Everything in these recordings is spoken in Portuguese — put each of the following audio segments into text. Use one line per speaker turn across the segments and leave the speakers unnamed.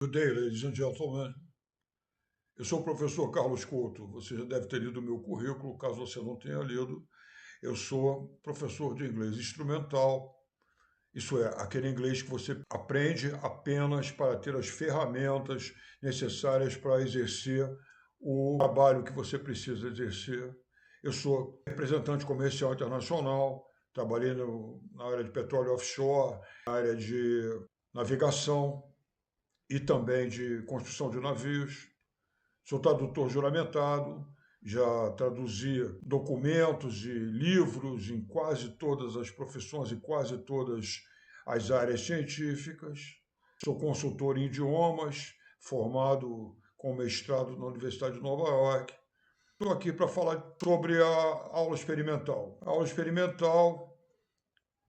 Good day, ladies and gentlemen. Eu sou o professor Carlos Couto. Você já deve ter lido o meu currículo. Caso você não tenha lido, eu sou professor de inglês instrumental. Isso é, aquele inglês que você aprende apenas para ter as ferramentas necessárias para exercer o trabalho que você precisa exercer. Eu sou representante comercial internacional, trabalhei na área de petróleo offshore, na área de navegação e também de construção de navios. Sou tradutor juramentado, já traduzi documentos e livros em quase todas as profissões e quase todas as áreas científicas. Sou consultor em idiomas, formado com mestrado na Universidade de Nova York. Estou aqui para falar sobre a aula experimental. A aula experimental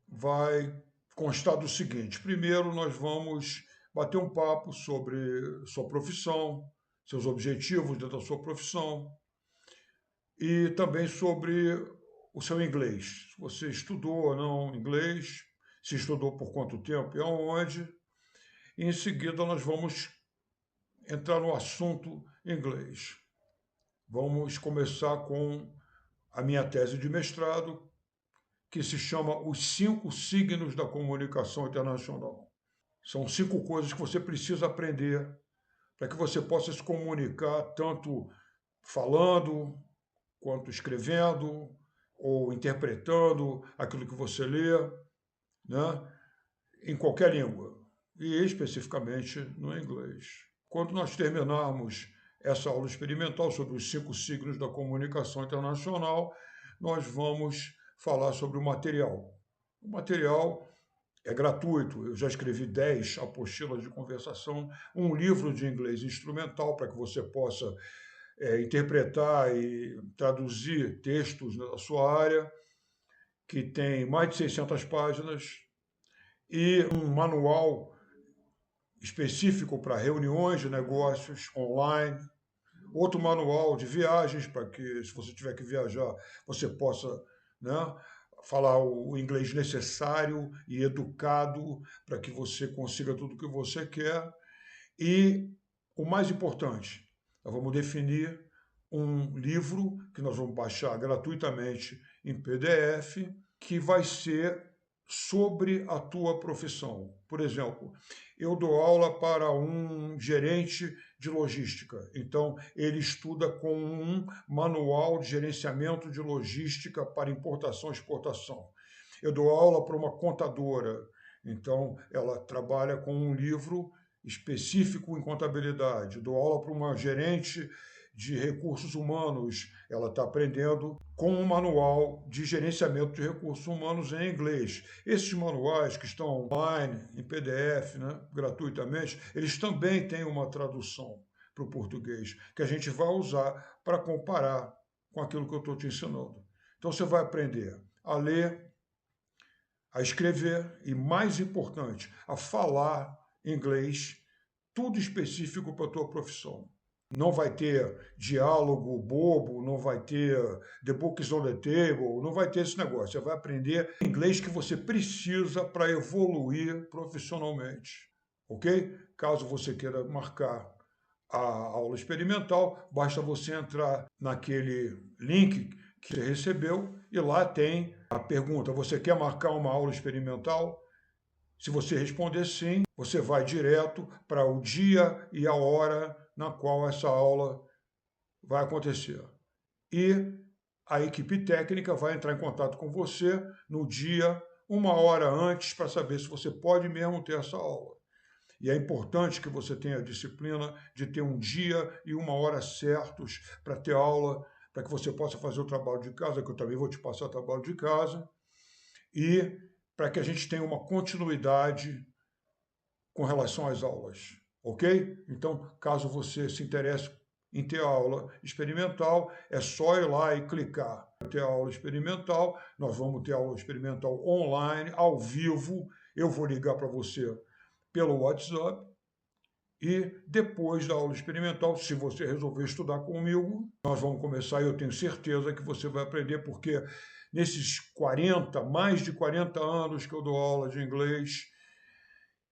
vai constar do seguinte: primeiro, nós vamos bater um papo sobre sua profissão, seus objetivos dentro da sua profissão e também sobre o seu inglês. Se você estudou ou não inglês, se estudou por quanto tempo e aonde. E em seguida nós vamos entrar no assunto inglês. Vamos começar com a minha tese de mestrado, que se chama Os 5 Signos da Comunicação Internacional. São 5 coisas que você precisa aprender para que você possa se comunicar tanto falando, quanto escrevendo, ou interpretando aquilo que você lê, né? Em qualquer língua, e especificamente no inglês. Quando nós terminarmos essa aula experimental sobre os 5 signos da comunicação internacional, nós vamos falar sobre o material. O material é gratuito. Eu já escrevi 10 apostilas de conversação, um livro de inglês instrumental para que você possa interpretar e traduzir textos da sua área, que tem mais de 600 páginas, e um manual específico para reuniões de negócios online, outro manual de viagens, para que, se você tiver que viajar, você possa, né, falar o inglês necessário e educado para que você consiga tudo o que você quer. E o mais importante, nós vamos definir um livro que nós vamos baixar gratuitamente em PDF, que vai ser sobre a tua profissão. Por exemplo, eu dou aula para um gerente de logística. Então, ele estuda com um manual de gerenciamento de logística para importação e exportação. Eu dou aula para uma contadora. Então, ela trabalha com um livro específico em contabilidade. Eu dou aula para uma gerente de recursos humanos. Ela está aprendendo com um manual de gerenciamento de recursos humanos em inglês. Esses manuais que estão online, em PDF, né, gratuitamente, eles também têm uma tradução para o português, que a gente vai usar para comparar com aquilo que eu estou te ensinando. Então você vai aprender a ler, a escrever e, mais importante, a falar inglês, tudo específico para a tua profissão. Não vai ter diálogo bobo, não vai ter the book is on the table, não vai ter esse negócio. Você vai aprender inglês que você precisa para evoluir profissionalmente, ok? Caso você queira marcar a aula experimental, basta você entrar naquele link que você recebeu e lá tem a pergunta: você quer marcar uma aula experimental? Se você responder sim, você vai direto para o dia e a hora na qual essa aula vai acontecer. E a equipe técnica vai entrar em contato com você no dia, uma hora antes, para saber se você pode mesmo ter essa aula. E é importante que você tenha a disciplina de ter um dia e uma hora certos para ter aula, para que você possa fazer o trabalho de casa, que eu também vou te passar o trabalho de casa, e para que a gente tenha uma continuidade com relação às aulas, ok? Então, caso você se interesse em ter aula experimental, é só ir lá e clicar. Ter aula experimental, nós vamos ter aula experimental online, ao vivo, eu vou ligar para você pelo WhatsApp, e depois da aula experimental, se você resolver estudar comigo, nós vamos começar e eu tenho certeza que você vai aprender, porque nesses mais de 40 anos que eu dou aula de inglês,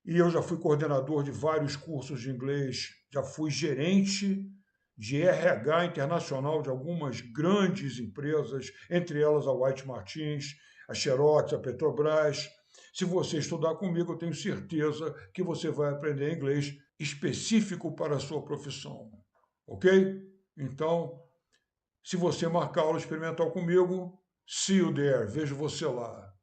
E eu já fui coordenador de vários cursos de inglês, já fui gerente de RH internacional de algumas grandes empresas, entre elas a White Martins, a Xerox, a Petrobras. Se você estudar comigo, eu tenho certeza que você vai aprender inglês específico para a sua profissão, ok? Então, se você marcar aula experimental comigo, see you there, vejo você lá.